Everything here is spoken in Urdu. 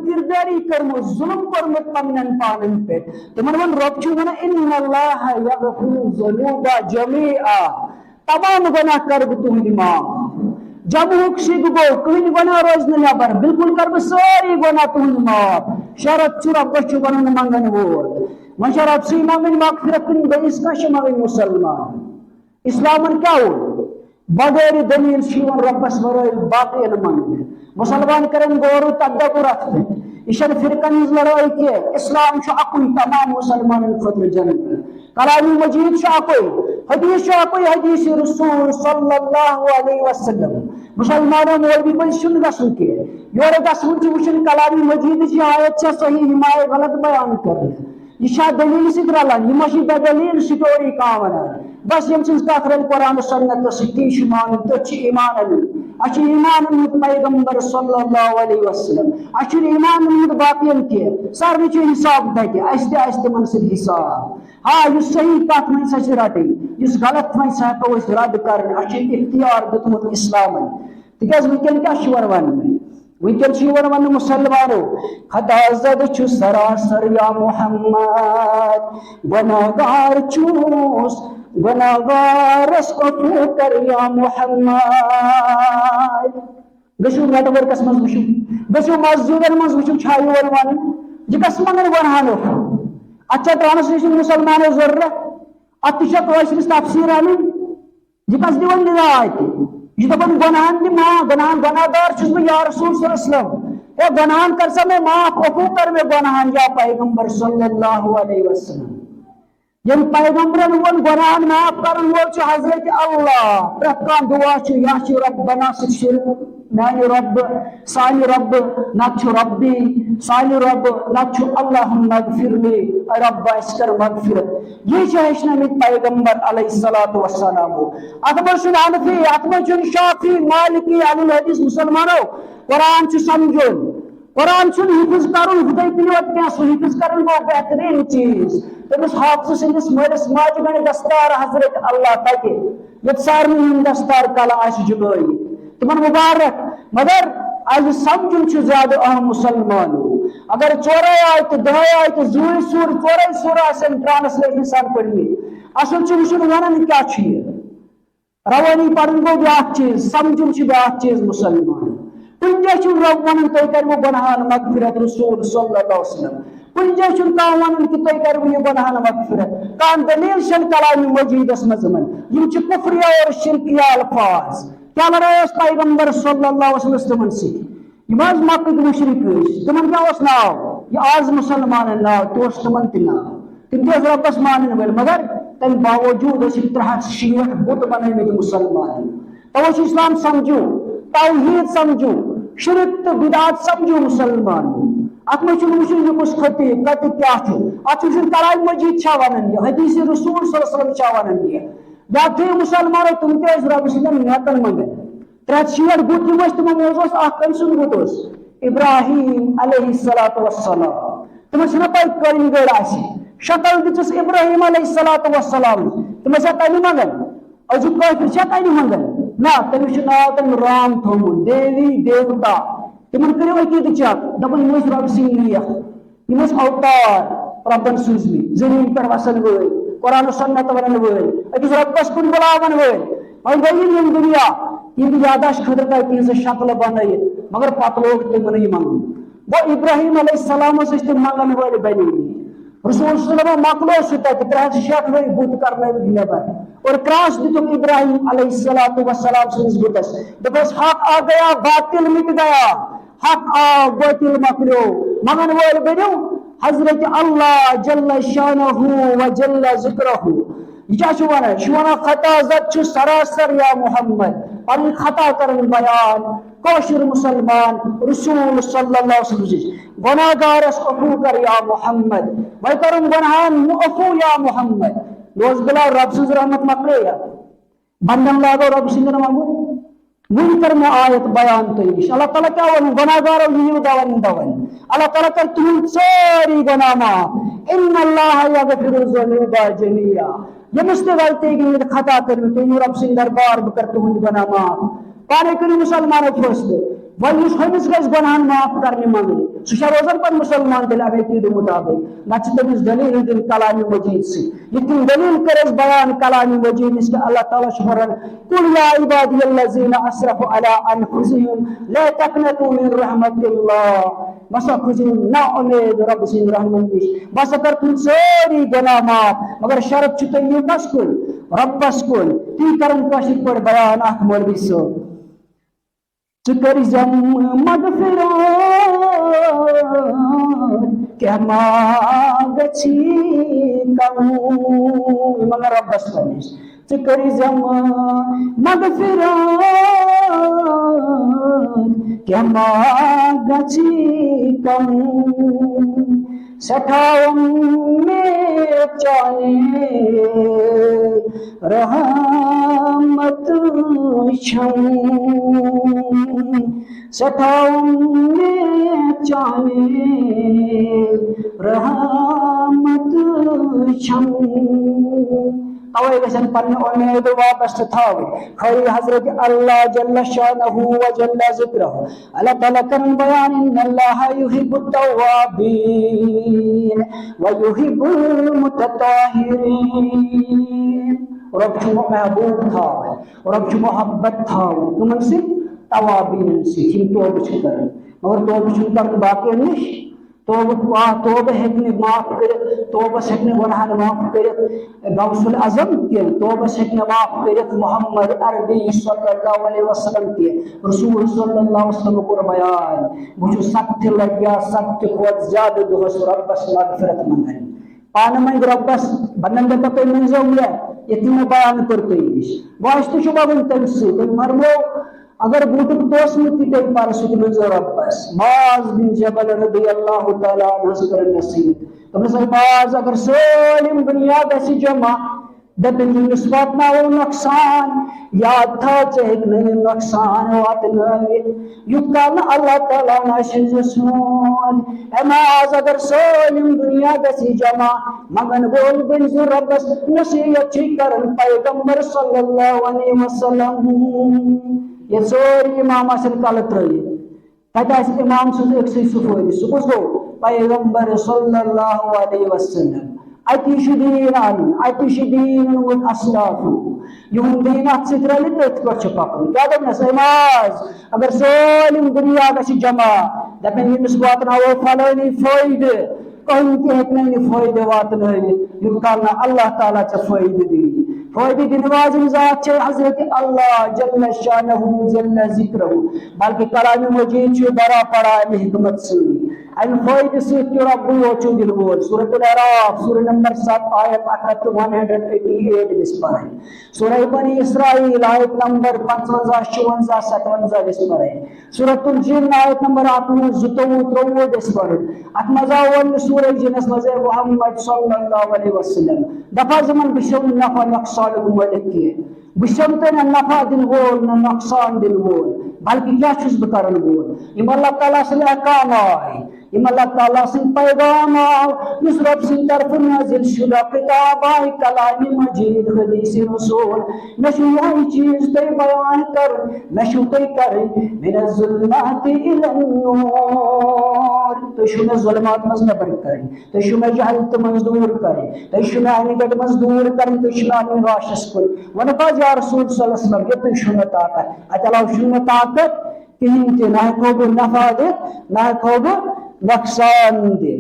کرداری کرمت ظلم کورمت پنن پانن پہ تمن ون رب چھ ونان ان اللہ یغفر الذنوب جميعا تمام گناہ کر بہ تہند معاف جمعک سگ گو کہین گناہ روز نبر بالکل کر بہ ساری گناہ تہند معاف شرط چھ ربس چھ ونان منگن وول ون چھ رب سی منگن مغفرت کن بیس کش منگن مسلمان اسلامن کیا ہو بغیر دلیل شیون ربس ورائے باقی منگن مسلمان کرن غور و تدبر رکھتے یہ فرقن ہز لڑائی کی اسلام اکوئی تمام مسلمان خطر جنت کلام مجید اکوئی حدیث اکوئی حدیث رسول صلی اللہ علیہ وسلم مسلمانوں مول بھی کوئی سن گسن کی یور گسن وچن کلام مجید کی آیت صحیح حمایت غلط بیان کر یہ دلیل ست رلان یہ بے دلیل سٹوری کام ونان بس یم سن کتھ رل قرآن سنت سی مان تو ایمان اچھے ایمان پیغمبر صلی اللہ علیہ وسلم اچھے ایمان باقین کی سارے حساب دکہ اس تمن سب حساب ہاں اس صحیح کت ون سا رٹن اس غلط ون سا ہیکو رد کرن اچھے اختیار دتمت اسلامن تکیاز ونکن کیا ون ونکن ون مسلمانو خدا زد چھ سراسر یا محمد گناہگار چوس گناہگارس عفو کر یا محمد گژھو نیٹ ورکس مز وچھو گژھو مسجدن مز وچھو چھا یور ون یہ کس منگن ونہان اچھا ٹرانسلیشن مسلمانو ضرورت ات کٲشرس تفسیر ان یہ کس دِوان ہدایت یہ دپان گناہن دی معاف گناہگار چھس بہ یا رسول صلی اللہ علیہ وسلم اے گناہن کر سا میں معاف عفو کر میں گناہن یا پیغمبر صلی اللہ علیہ وسلم یم پیغمبرن ون گناہن معاف کرن وول چھ حضرت اللہ پرت کان دعا چھ یا چھ ربنا ستشر میانہ رب سانہ رب نت چھ ربی سانہ رب نت چھ اللہم اغفر لی اے رب اس کر مغفرت یہ چھ ہیچنامت پیغمبر علیہ الصلوۃ والسلام ات مز چھ حنفی ات مز چھ شافعی مالکی اہل الحدیث مسلمانو قرآن چھ سمجھن قرآن چھ حفظ کرن خدای تلیوت کیا سو حفظ کرن گو بہترین چیز تمس حافظ سندس مالس ماجہ گنہ دستار حضرت اللہ تکہ یت سارنی ہند دستار کلا آس جگائی تمن مبارک مگر آج سمجھن چھ زیادہ اہم مسلمانو اگر چورے آئے تو دہے آئے تو زوئی سور چورے سور آسن ٹرانسلیشن سان پڑھنی اصل چھ وچن ونن کیا چھ روانی پڑھن گو بیاکھ چیز سمجھن چھ بیاکھ چیز مسلمان کن جائے چھ رب ونن تُہۍ کٔرِو گناہن مغفرت رسول صلی اللہ علیہ وسلم کن جائے چھ کانٛہہ ونن کہ تُہۍ کٔرِو یہ گناہن مغفرت کانٛہہ دلیل چھن کلام مجیدس مز یم چھ کفریہ اور شرکیہ الفاظ کیا لڑائی اس پیغمبر صلی اللہ علیہ وسلم سی یم حظ مکہ مشرک تمن کیا اس ناو یہ آز مسلمان ناو تو تمن تہ ناو تم تہ ربس مانن ول مگر تم باوجود اس 360 بت بنائمت مسلمان تو اسلام سمجھو توحید سمجھو شرک تو بدعت سمجھو مسلمان ات مجھ وچن یہ کس خطیب کت کیا ات وچن کلام مجید چھا ونن یہ حدیث رسول صلی اللہ علیہ وسلم چھا ونن یہ باقی مسلمانوں تم تہ رب سندن نیتن منگن 360 بت یم تمو موضوع اخ کم سن بت ابراہیم علیہ الصلوۃ والسلام تم چھنا پائی کرن گڑ آسی شکل دتس ابراہیم علیہ الصلوۃ والسلام تم چھا تانی منگن اجو کافر چھا تانی منگن نا تم چھ ناو تم رام تھوم دیوی دیوتا تمن کریو عقیدہ چیک دپن یم رب سنگھ یم اوتار ربن سوزمی زمین پر وسن وٲلۍ قرآن و سنت ونن وٲلۍ أکِس رۄبس کُن بُلاون وٲلۍ وۄنۍ گٔیہِ یِم دُنیا یِم یاداشت خٲطرٕ تۄہہِ تِہنٛزٕ شکلہٕ بنٲیِتھ مگر پتہٕ لوگ تِمن یہِ منگُن گوٚو ابراہیم علیہ السلامس ٲسۍ تِم منگن وٲلۍ بنیمٕتۍ رسول صلی اللہ علیہ وسلم مۄکلو سُہ تتہِ 360 بُت کرنٲوِکھ نٮ۪بر اور کراس دِتُکھ ابراہیم علیہ الصلوۃ والسلام سٕنٛدِس بُتس دوٚپُس حق آ گیا باطل مٹ گیا حق آ باطل مۄکلیو منگن وٲلۍ بنیو حضرت اللہ جل شانہ و جل ذکرہ یہ کیا ونان خطا زد چھ سراسر یا محمد پن خطا کرن بیان کوشر مسلمان رسول صلی اللہ علیہ وسلم گناہگارس عفو کر یا محمد وی کرن گناہان عفو یا محمد روز بلا رب سز رحمت مکلے یا بندن لاگو رب سز رحمت ون کر میں آیت بیان تو اللہ تعالیٰ کیا ون گناہگارو یہ دون اللہ تعالیٰ کر تہند ساری گناہ معاف ان اللہ یغفر الذنوب جميعا یمس تہ غلطی گئی خطا کرو تم رب سند دربار بہ کر تہند گناہ معاف پانے کرو مسلمانو فیصلہ وۄنۍ یُس ہُمِس گژھِ گناہن معاف کرنہِ منگنہِ سہ روزان پہ مسلمان تیل امی عقیدہ مطابق نہ تمس دلیل دن کلام مجید سے یہ تم دلیل کرس بیان کلام مجید اس کہ اللہ تعالیٰ شمرن قل یا عبادی الذین اسرفوا علی انفسهم لا تقنطوا من رحمت اللہ بسا کھجو نا امید رب سن رحمت نش بسا کر تم ساری گناہ معاف مگر شرط چھتے یہ کس کن ربس کن تی کرن کاشی پر بیان اخ مولوی صاحب چکر زم مغفرات کیا ماغچی کم مگر ربس کنیش چکر زم مغفرات کیا ماغچی کم سٹھاؤں میں چاہے رحمت چھم سٹھاؤں میں چاہے رحمت چھم اوے گژھن پنہ امید واپس تھاو خیر حضرت اللہ جل شانہ و جل ذکرہ اللہ تعالیٰ کرن بیان ان اللہ یحب التوابین و یحب المتطہرین رب چھو محبوب تھاو رب چھو محبت تھاو تمن سے توابین سے ہم توبہ چھ کرن مگر توبہ چھ کرن باقی نش توبہ ہیکنے معاف کرت توبہ ہیکنے گناہن معاف کرت غوث العظم کی توبہ ہیکنے معاف کرت محمد عربی صلی اللہ علیہ وسلم کی رسول صلی اللہ علیہ وسلم کو بیان بچو سخت لگیا سخت کھوت زیادہ دہس ربس مغفرت منگن پان منگ ربس بنندے پتہ منزو لے یتیم بیان کرتے ہیش واشت شبہ ون تم سے تم فرمو اگر بوٹک دوست متی تے پار سوت منزو ربس معاذ بن جبل رضی اللہ تعالی عنہ ذکر نصیب تم سے معاذ اگر سالم دنیا دسی جمع دتن نسبت نہ ہو نقصان یاد تھا چاہے نہیں نقصان وات نہ یقال اللہ تعالی نہ شجسون معاذ اگر سالم دنیا دسی جمع مگن بول بن ربس نصیحت چھ کرن پیغمبر صلی اللہ علیہ وسلم یہ سوری امام اصل کل ترئی تتہ امام سن اکسی صفوری سکس گو پیغمبر صلی اللہ علیہ وسلم اتش دین علی اتش دین اسلاف یہن دین ات سترلی تت پہ پکن کیا دپنس معاذ اگر سالم دنیا گژھِ جمع دپن یمس واتناو فلانی فائدہ کہیں تہ ہیکہ فائدہ واتنٲوِتھ یوت کال نہ اللہ تعالیٰ ژےٚ فائدہ دی فائدہ دن واجن ذات ہے حضرت اللہ جل شانہ جل ذکرہ بلکہ کلام مجید چھو برا پڑا ہے حکمت سے ان فائدہ سے کہ رب وچو دل وول سورۃ الاعراف سورہ نمبر 7 آیت 188 اس پر ہے سورہ بنی اسرائیل آیت نمبر 55 56 57 اس پر ہے سورۃ الجن آیت نمبر 23 اس پر ات مزاول سورہ جن مز محمد صلی اللہ علیہ وسلم دفع زمن بشم نفع نقصان ملک کی بشم تو نہ نفع دن وول نہ نقصان دن وول بلکہ کیا چھس بہ کرن وول یم اللہ تعالیٰ سے احکام آئے یم اللہ تعالیٰ سن پیغام آو اس رب سن طرف نازل شدہ کتاب آئی کلام مجید حدیث رسول نشو یہی چیز تے بیان کر نشو تے کر من الظلمات الى النور تو شو ظلمات مز نبر کریں تو شو جہلت مز دور کریں تو شو انگٹ مز دور کریں تو شو راشس کل ونفاظ یا رسول صلی اللہ علیہ وسلم یہ تو شو طاقت اتلاو شو طاقت کہیں تے نہ کو نفع دے نہ کو نقصان دے